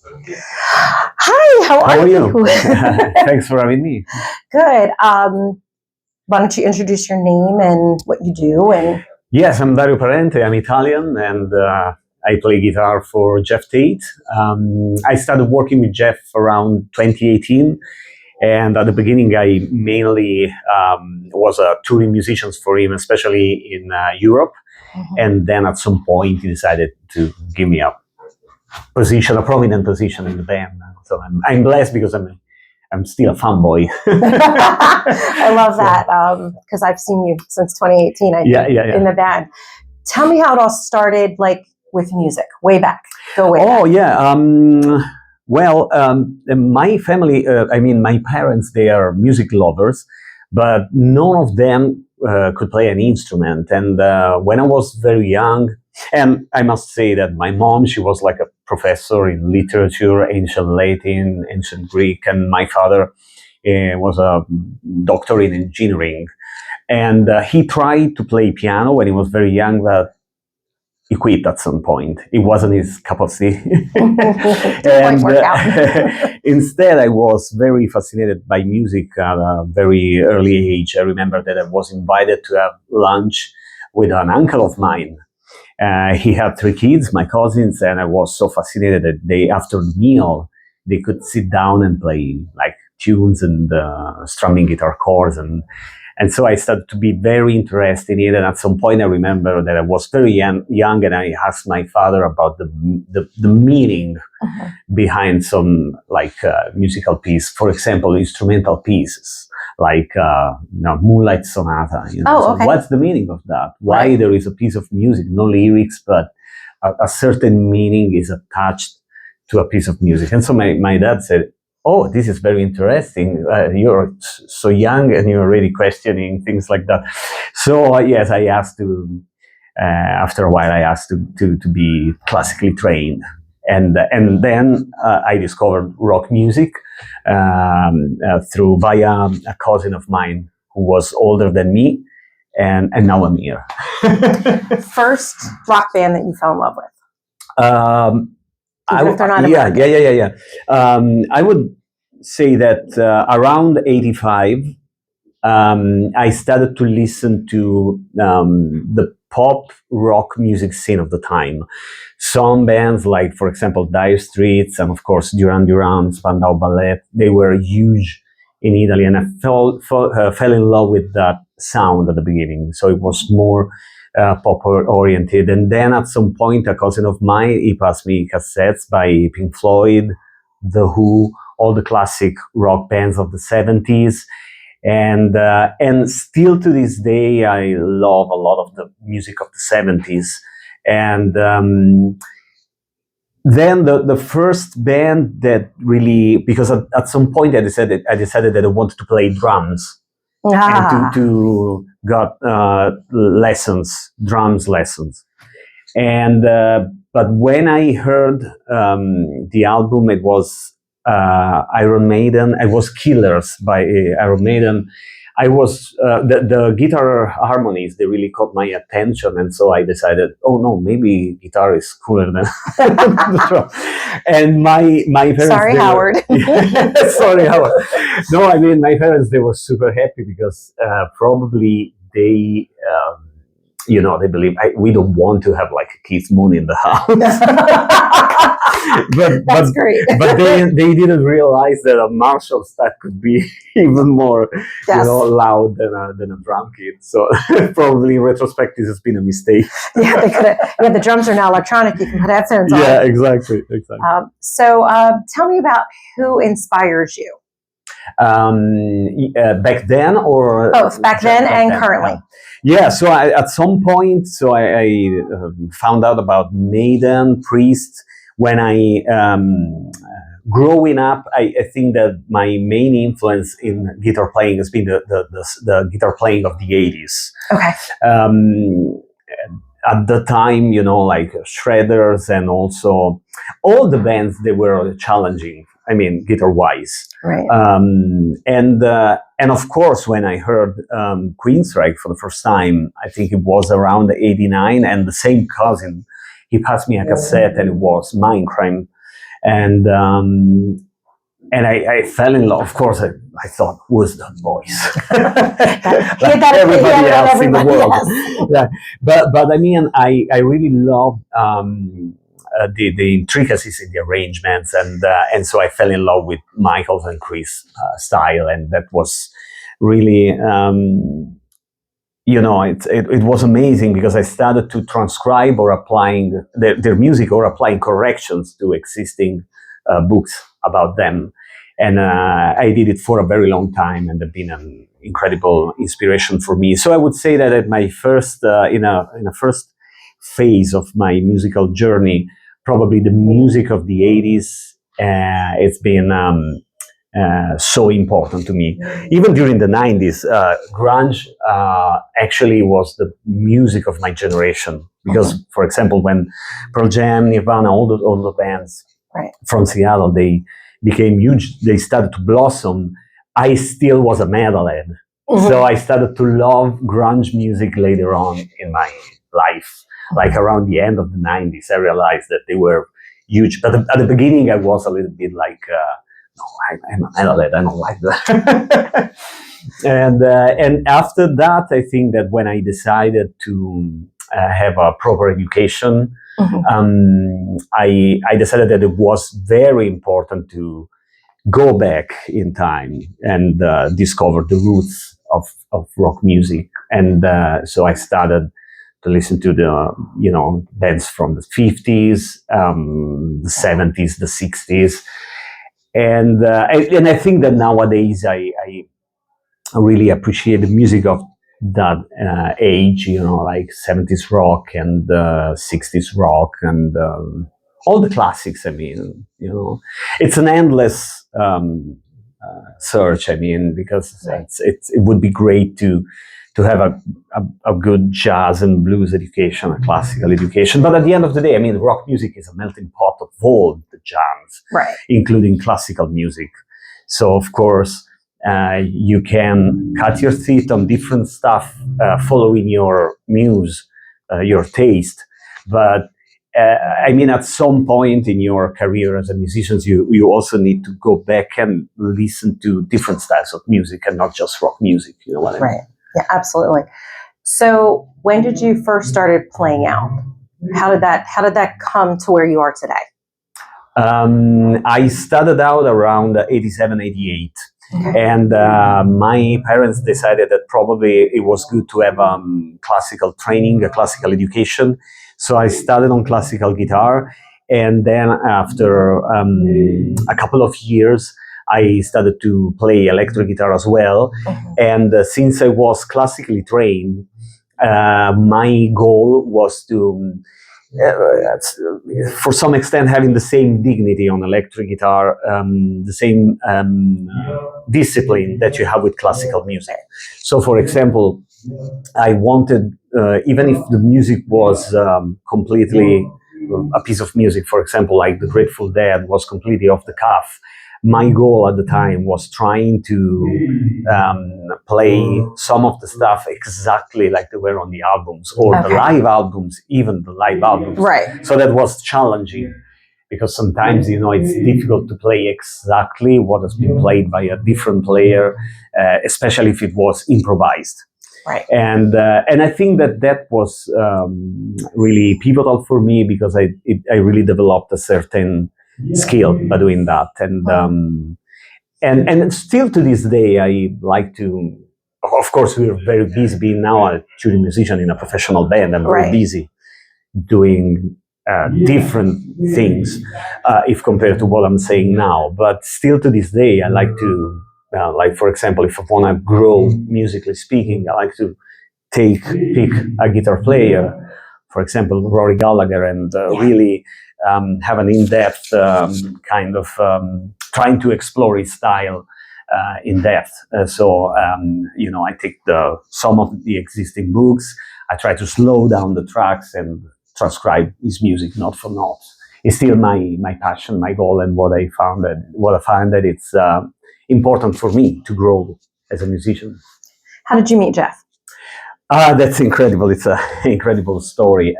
Hi, how are you? Thanks for having me. Good. Why don't you introduce your name and what you do? And Yes, I'm Dario Parente. I'm Italian, and I play guitar for Geoff Tate. I started working with Geoff around 2018, and at the beginning, I mainly was a touring musician for him, especially in Europe. And then at some point, he decided to give me a prominent position in the band. So I'm blessed because I'm still a fanboy. I love that because I've seen you since 2018. In the band. Tell me how it all started, like with music, way back. Go way back. Oh yeah. My family, my parents, they are music lovers, but none of them could play an instrument. And when I was very young, and I must say that my mom, she was like a professor in literature, ancient Latin, ancient Greek, and my father was a doctor in engineering. And he tried to play piano when he was very young, but he quit at some point. It wasn't his cup of tea. And instead, I was very fascinated by music at a very early age. I remember that I was invited to have lunch with an uncle of mine. He had 3 kids, my cousins, and I was so fascinated that after the meal, they could sit down and play like tunes and strumming guitar chords. And so I started to be very interested in it. And at some point, I remember that I was very young and I asked my father about the meaning behind some musical piece. For example, instrumental pieces like Moonlight Sonata. Okay. So what's the meaning of that? Why there is a piece of music, no lyrics, but a certain meaning is attached to a piece of music. And so my dad said, "Oh, this is very interesting. You're so young and you're already questioning things like that." So yes, I asked to. After a while, I asked to be classically trained, and then I discovered rock music via a cousin of mine who was older than me, and now I'm here. First rock band that you fell in love with. I would say that around 85, I started to listen to the pop rock music scene of the time. Some bands like, for example, Dire Straits and of course Duran Duran, Spandau Ballet, they were huge in Italy, and I fell in love with that sound at the beginning. So it was more pop oriented, and then at some point a cousin of mine, he passed me cassettes by Pink Floyd, The Who, all the classic rock bands of the 70s, and still to this day I love a lot of the music of the 70s. And then the first band that really, because at some point I decided that I wanted to play drums. And to got drums lessons, and but when I heard the album, it was Iron Maiden. It was Killers by Iron Maiden. I was the guitar harmonies, they really caught my attention, and so I decided, oh no, maybe guitar is cooler than the drum. And my parents. Sorry, Howard. Sorry, Howard. No, I mean, my parents, they were super happy because probably they. They believe we don't want to have like Keith Moon in the house. That's great. But they didn't realize that a Marshall stud could be even more loud than a drum kit. So probably in retrospect, this has been a mistake. Yeah, they could have. Yeah, the drums are now electronic. You can put headphones on. Yeah, exactly. So tell me about who inspires you. Back then, or both back then and currently. Yeah, so at some point, I found out about Maiden, Priest. When I growing up, I think that my main influence in guitar playing has been the guitar playing of the 80s. Okay. At the time, like Shredders and also all the bands, they were challenging. I mean, guitar-wise. Right. And of course, when I heard Queensrÿche for the first time, I think it was around '89, and the same cousin, he passed me a cassette, and it was Mindcrime. and I fell in love. Of course, I thought, who's that voice? Like everybody else in the world. Yes. Yeah. But I mean, I really love the intricacies in the arrangements, and so I fell in love with Michael's and Chris' style, and that was really, it was amazing because I started to transcribe or applying their music or applying corrections to existing books about them. And I did it for a very long time, and they've been an incredible inspiration for me. So I would say that at my first, in a first phase of my musical journey, probably the music of the 80s, it's been so important to me. Even during the 90s, grunge actually was the music of my generation. Because, for example, when Pearl Jam, Nirvana, all the bands from Seattle, they became huge, they started to blossom, I still was a metalhead. So I started to love grunge music later on in my life. Like around the end of the 90s, I realized that they were huge. But at the beginning, I was a little bit like, no, I'm a metalhead, I don't like that. And after that, I think that when I decided to have a proper education, I decided that it was very important to go back in time and discover the roots of rock music. And so I started to listen to the, bands from the 50s, the 70s, the 60s. And I think that nowadays I really appreciate the music of that age, like 70s rock and 60s rock and all the classics. I mean, it's an endless search. I mean, because it would be great to have a good jazz and blues education, a classical education. But at the end of the day, I mean, rock music is a melting pot of all the genres, including classical music. So, of course, you can cut your teeth on different stuff, following your muse, your taste. But I mean, at some point in your career as a musician, you also need to go back and listen to different styles of music and not just rock music. You know what I mean? Right. Yeah, absolutely. So, when did you first started playing out? How did that come to where you are today? I started out around 87, 88. And my parents decided that probably it was good to have classical training, a classical education. So I started on classical guitar. And then after a couple of years, I started to play electric guitar as well. And since I was classically trained, my goal was to, for some extent, having the same dignity on electric guitar, the same discipline that you have with classical music. So, for example, I wanted, even if the music was completely a piece of music, for example, like the Grateful Dead was completely off the cuff, my goal at the time was trying to play some of the stuff exactly like they were on the albums, or the live albums, even the live albums. Right. So that was challenging, because sometimes, it's difficult to play exactly what has been played by a different player, especially if it was improvised. Right. And I think that was really pivotal for me, because I really developed a certain skill by doing that. And still to this day, I like to, of course, we're very busy being now a touring musician in a professional band. I'm very busy doing different things if compared to what I'm saying now. But still to this day, I like to, like, for example, if I want to grow musically speaking, I like to pick a guitar player, for example, Rory Gallagher, and really have an in-depth kind of trying to explore his style in depth. So I take some of the existing books, I try to slow down the tracks and transcribe his music note for note. It's still my passion, my goal, and what I find that it's important for me to grow as a musician. How did you meet Geoff? That's incredible. It's an incredible story,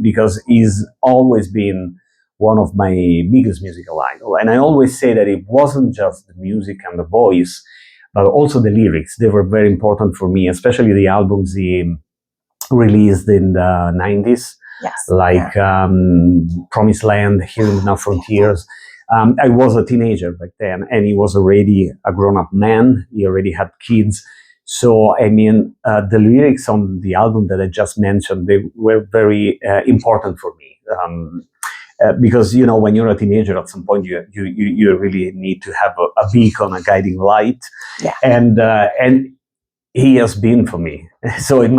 because he's always been one of my biggest musical idols. And I always say that it wasn't just the music and the voice, but also the lyrics. They were very important for me, especially the albums he released in the 90s, like Promised Land, Healing No Frontiers. I was a teenager back then, and he was already a grown-up man. He already had kids. So, I mean, the lyrics on the album that I just mentioned, they were very important for me. Because, you know, when you're a teenager, at some point you really need to have a beacon, a guiding light. Yeah. And he has been for me. So it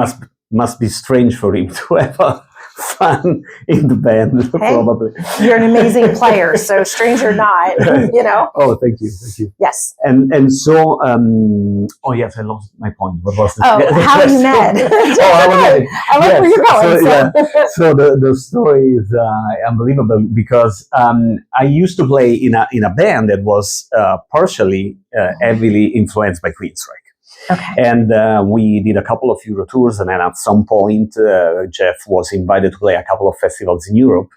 must be strange for him to have a fan in the band, probably. You're an amazing player, so strange or not, you know. Oh, thank you. Yes. And so, oh yes, I lost my point. What was this? Oh, how you met? I like where you're going. So the story is unbelievable, because I used to play in a band that was partially heavily influenced by Queensrÿche. Okay. And we did a couple of Euro tours, and then at some point, Geoff was invited to play a couple of festivals in Europe,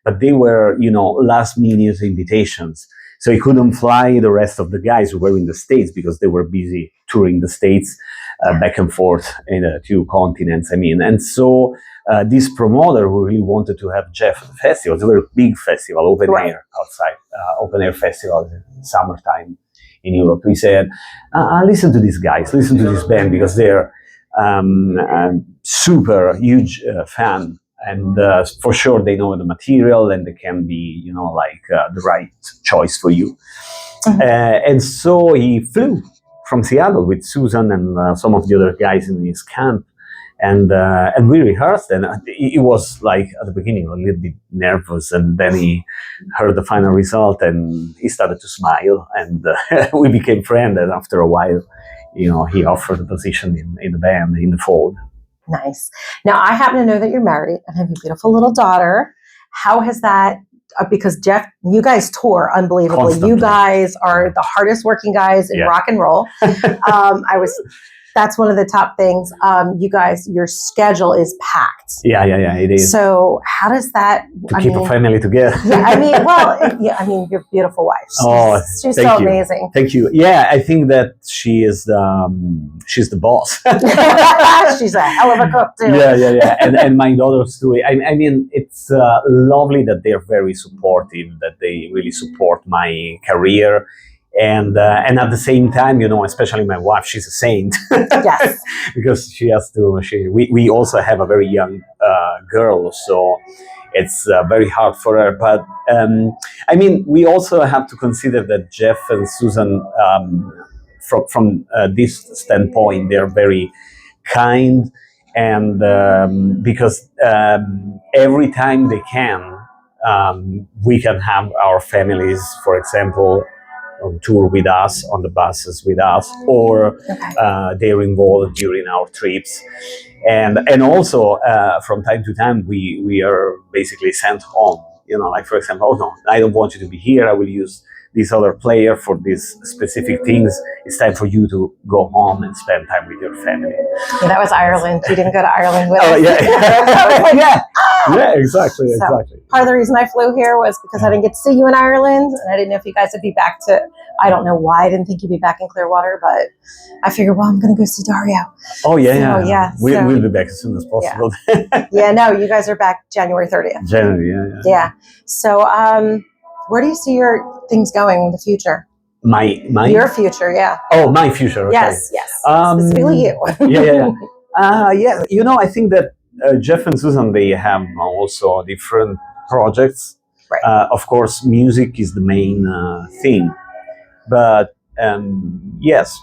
but they were, you know, last-minute invitations. So he couldn't fly the rest of the guys who were in the States, because they were busy touring the States back and forth in the two continents, I mean. And so this promoter who really wanted to have Geoff at the festivals, they were a big festival, open air outside, open air festivals in summertime in Europe. We said, listen to these guys, listen to this band, because they're super huge fan, and for sure they know the material, and they can be, you know, like the right choice for you. Mm-hmm. And so he flew from Seattle with Susan and some of the other guys in his camp, and we rehearsed, and he was like at the beginning a little bit nervous, and then he heard the final result and he started to smile, and we became friends. And after a while, you know, he offered a position in the band, in the fold. Nice. Now, I happen to know that you're married and have a beautiful little daughter. How has that? Because Geoff, you guys tour unbelievably. Constantly. You guys are the hardest working guys in rock and roll. That's one of the top things. You guys, your schedule is packed. Yeah, it is. So how does that keep a family together? Your beautiful wife. She's so amazing. Thank you. Yeah, I think that she's the boss. She's a hell of a cook too. Yeah. And my daughters too. I mean, it's lovely that they're very supportive, that they really support my career. And at the same time, you know, especially my wife, she's a saint. Yes. Because she has to. We also have a very young girl, so it's very hard for her. But I mean, we also have to consider that Geoff and Susan, from this standpoint, they're very kind, and because every time they can, we can have our families, for example, on tour with us, on the buses with us, or they're involved during our trips. And also, from time to time, we are basically sent home. You know, like, for example, oh no, I don't want you to be here. I will use this other player for these specific things. It's time for you to go home and spend time with your family. Yeah, that was Ireland. You didn't go to Ireland with us. Oh, yeah. Yeah, exactly. Part of the reason I flew here was because I didn't get to see you in Ireland, and I didn't know if you guys would be back to, I don't know why I didn't think you'd be back in Clearwater, but I figured, well, I'm going to go see Dario. Oh, yeah. We'll be back as soon as possible. No, you guys are back January 30th. January, yeah. So, where do you see your things going in the future? My your future, yeah. Oh, my future. Okay. Yes. Specifically you. Yeah. You know, I think that Geoff and Susan, they have also different projects. Right. Of course, music is the main thing, but yes,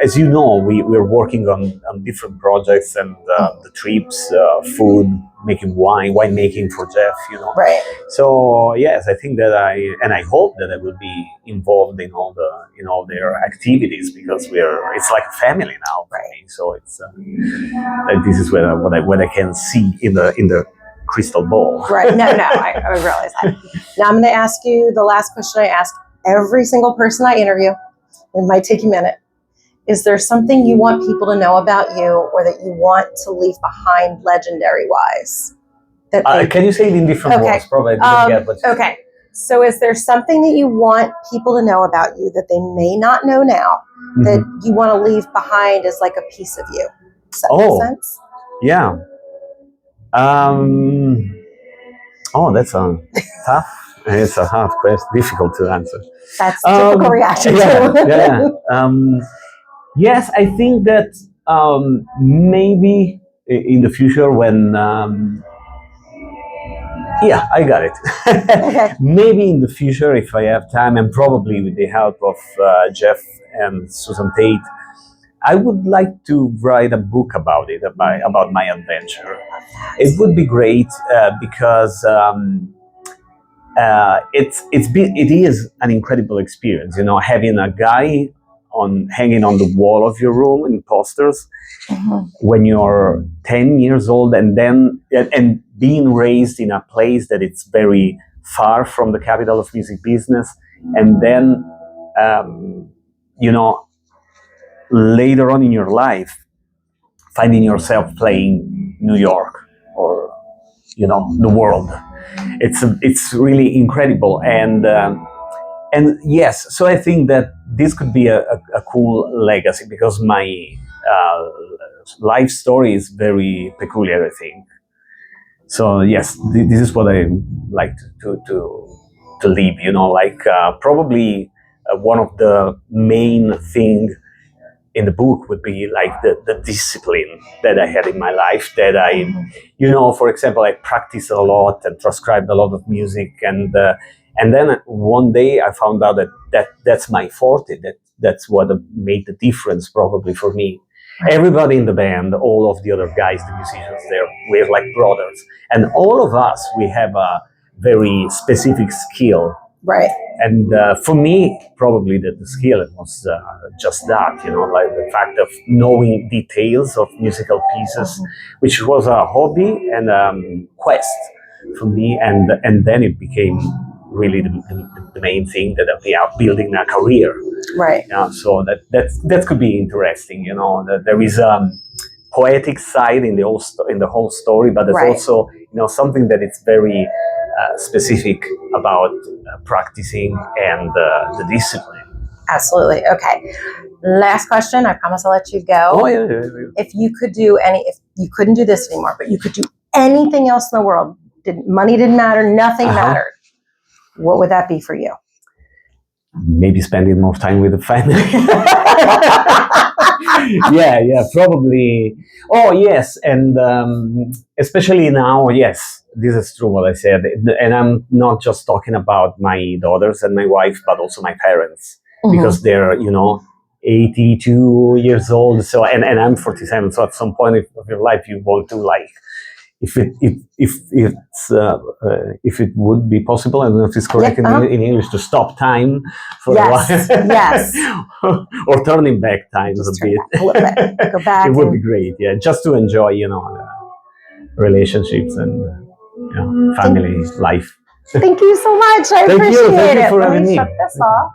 as you know, we're working on different projects, and the trips, food, making wine making for Geoff, you know. Right. So yes, I think that I hope that I will be involved in all their activities, because it's like a family now. Right. So it's this is what I can see in the crystal ball. Right. No, I realize that. Now I'm going to ask you the last question I ask every single person I interview. It might take a minute. Is there something you want people to know about you, or that you want to leave behind legendary-wise? that Can you say it in different words? Probably I didn't get what. Okay. So is there something that you want people to know about you that they may not know now that you want to leave behind as like a piece of you? Does that make sense? Yeah. That's a tough. It's a hard question, difficult to answer. That's typical reaction. Yes, I think that maybe in the future when I got it. Okay. Maybe in the future, if I have time, and probably with the help of Geoff and Susan Tate, I would like to write a book about it, about my adventure. It would be great because it is an incredible experience. You know, having a guy hanging on the wall of your room in posters when you're 10 years old, and being raised in a place that it's very far from the capital of music business, and then later on in your life finding yourself playing New York or the world. It's really incredible, and yes, so I think that this could be a cool legacy, because my life story is very peculiar, I think. So yes, this is what I like to leave. Probably one of the main thing in the book would be like the discipline that I had in my life, that I, for example, I practiced a lot and transcribed a lot of music, and then one day I found out that's my forte, that's what made the difference probably for me. Right. Everybody in the band, all of the other guys, the musicians there, we're like brothers, and all of us, we have a very specific skill. Right. And for me, probably the skill was just that, like the fact of knowing details of musical pieces, which was a hobby and quest for me, and then it became really the main thing that we are building a career. Right. So that could be interesting. That there is a poetic side in the whole story, but there's also something that it's very specific about practicing and the discipline. Absolutely. Okay. Last question. I promise I'll let you go. Oh yeah. If you could do if you couldn't do this anymore, but you could do anything else in the world, money didn't matter, nothing mattered, what would that be for you? Maybe spending more time with the family. yeah, probably. Oh yes, and especially now, yes, this is true what I said, and I'm not just talking about my daughters and my wife, but also my parents, because they're 82 years old. So and I'm 47. So at some point of your life, you want to if it would be possible, I don't know if it's correct in English, to stop time for a while. Yes. Or turning back time a bit. A little bit. Go back. It would be great, just to enjoy, relationships and family life. Thank you so much. I appreciate it. Thank you for having me. Let me shut this off.